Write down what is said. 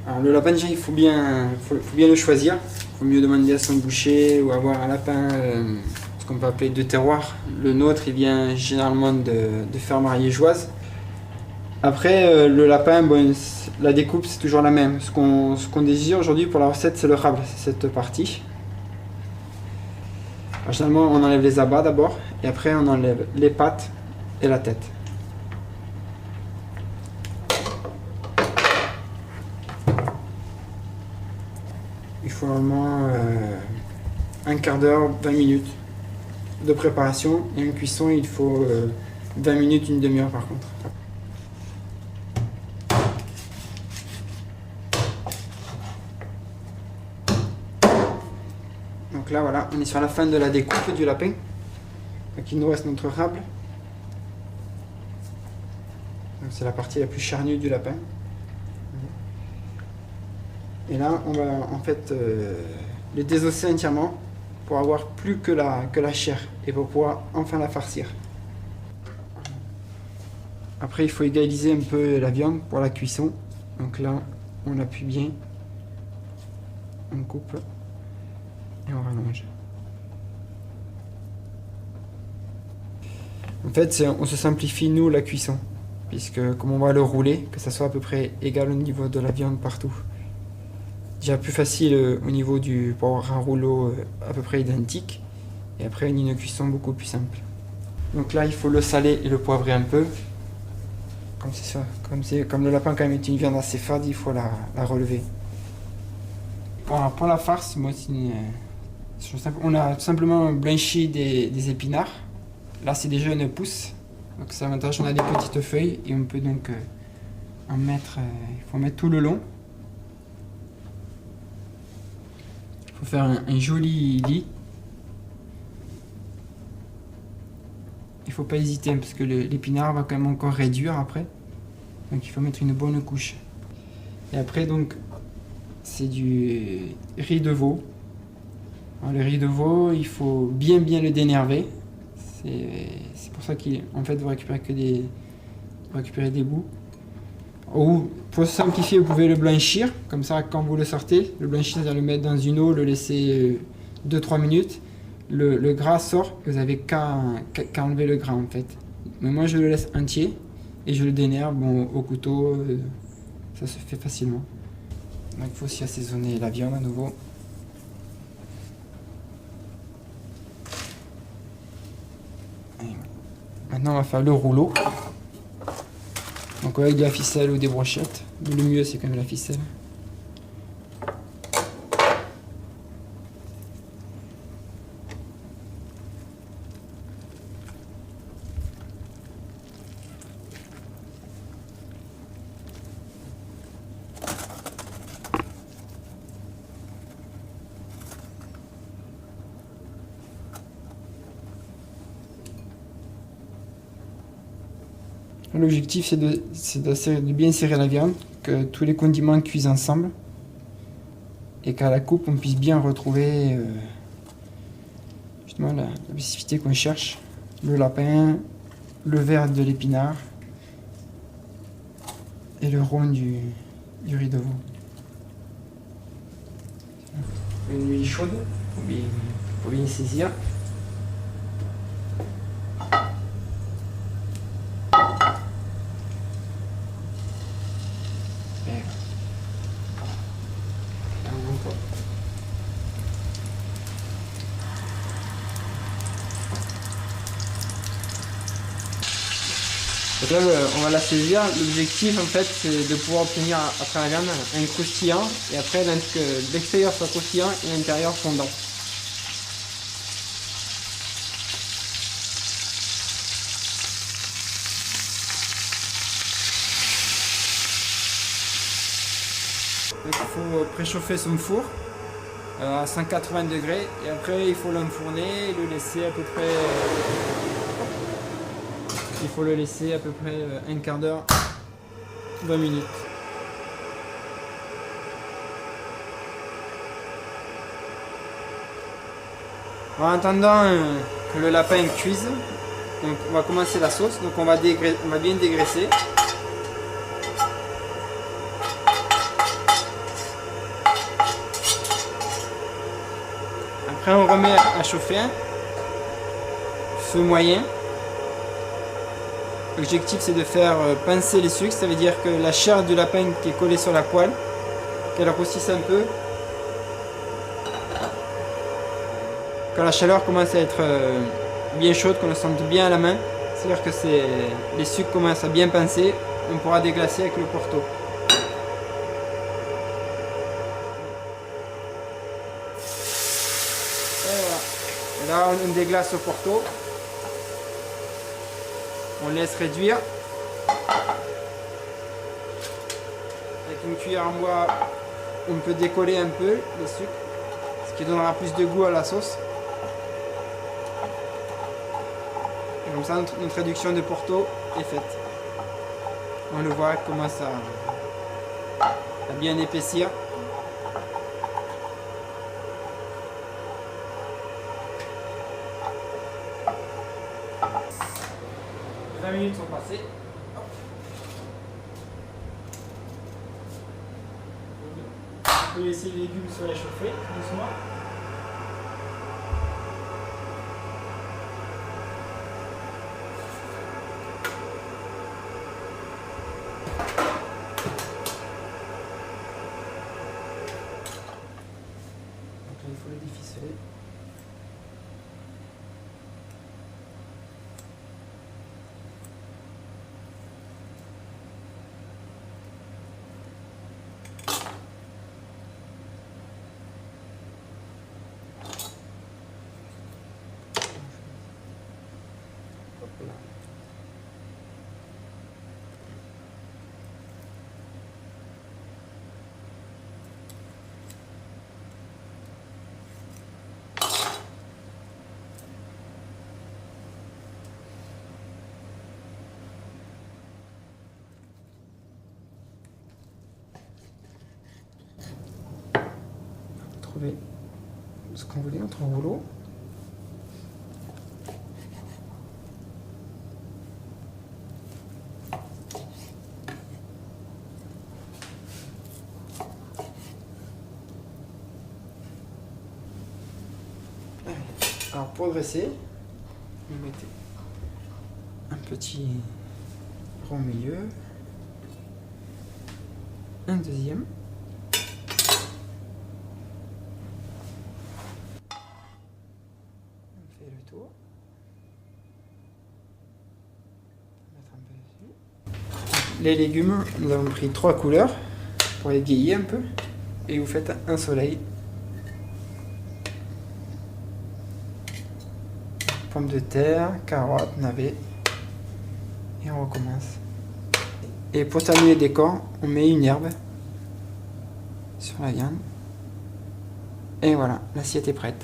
Alors le lapin déjà il faut bien le choisir. Il faut mieux demander à son boucher ou avoir un lapin, ce qu'on peut appeler de terroir. Le nôtre il vient généralement de ferme ariégeoise. Après le lapin, bon, la découpe c'est toujours la même. Ce qu'on désire aujourd'hui pour la recette c'est le rable, c'est cette partie. Alors, généralement on enlève les abats d'abord et après on enlève les pattes et la tête. Il faut normalement un quart d'heure, 20 minutes de préparation et une cuisson il faut 20 minutes, une demi-heure par contre. Donc là voilà, on est sur la fin de la découpe du lapin. Donc il nous reste notre rable. C'est la partie la plus charnue du lapin. Et là, on va en fait le désosser entièrement pour avoir plus que la chair et pour pouvoir enfin la farcir. Après, il faut égaliser un peu la viande pour la cuisson. Donc là, on appuie bien, on coupe et on rallonge. En fait, on se simplifie nous la cuisson, puisque comme on va le rouler, que ça soit à peu près égal au niveau de la viande partout. Déjà plus facile au niveau pour avoir un rouleau à peu près identique et après une cuisson beaucoup plus simple. Donc là il faut le saler et le poivrer un peu. Comme le lapin quand même est une viande assez fade, il faut la relever. Voilà, pour la farce, moi on a tout simplement blanchi des épinards. Là c'est des jeunes pousses, donc c'est l'avantage, on a des petites feuilles et on peut donc en mettre, il faut en mettre tout le long. Il faut faire un joli lit. Il ne faut pas hésiter parce que l'épinard va quand même encore réduire après. Donc il faut mettre une bonne couche. Et après donc c'est du riz de veau. Alors, le riz de veau, il faut bien le dénerver. C'est pour ça qu'en fait vous récupérez des bouts. Ou pour simplifier, vous pouvez le blanchir, comme ça quand vous le sortez, le blanchir, c'est-à-dire le mettre dans une eau, le laisser 2-3 minutes, le gras sort, vous n'avez qu'à enlever le gras en fait. Mais moi je le laisse entier et je le dénerve au couteau, ça se fait facilement. Donc il faut aussi assaisonner la viande à nouveau. Et maintenant on va faire le rouleau. Donc avec de la ficelle ou des brochettes, mais le mieux c'est quand même la ficelle. L'objectif c'est de bien serrer la viande, que tous les condiments cuisent ensemble et qu'à la coupe on puisse bien retrouver justement la spécificité qu'on cherche, le lapin, le vert de l'épinard et le rond du riz de veau. Une huile chaude pour bien saisir. Donc là, on va la saisir. L'objectif, en fait, c'est de pouvoir obtenir après la viande un croustillant et après que l'extérieur soit croustillant et l'intérieur fondant. Donc, il faut préchauffer son four à 180 degrés et après il faut l'enfourner et le laisser à peu près. Il faut le laisser à peu près un quart d'heure, 20 minutes. En attendant que le lapin cuise, donc on va commencer la sauce. Donc on va bien dégraisser. Après on remet à chauffer, feu moyen. L'objectif c'est de faire pincer les sucres, ça veut dire que la chair du lapin qui est collée sur la poêle, qu'elle roussisse un peu. Quand la chaleur commence à être bien chaude, qu'on le sente bien à la main, c'est-à-dire que les sucres commencent à bien pincer, on pourra déglacer avec le Porto. Et voilà. Et là on déglace au Porto. On laisse réduire. Avec une cuillère en bois, on peut décoller un peu les sucres, ce qui donnera plus de goût à la sauce. Et comme ça, notre réduction de Porto est faite. On le voit, commence à bien épaissir. Les 20 minutes sont passées. On peut laisser les légumes se réchauffer doucement. Il faut les déficeler. Hop là. Trouver ce qu'on voulait, notre rouleau. Alors pour dresser, vous mettez un petit rond au milieu, un deuxième. On fait le tour. Mettre un peu dessus. Les légumes, nous avons pris 3 couleurs pour égayer un peu. Et vous faites un soleil. Pommes de terre, carottes, navets. Et on recommence. Et pour terminer le décor, on met une herbe sur la viande. Et voilà, l'assiette est prête.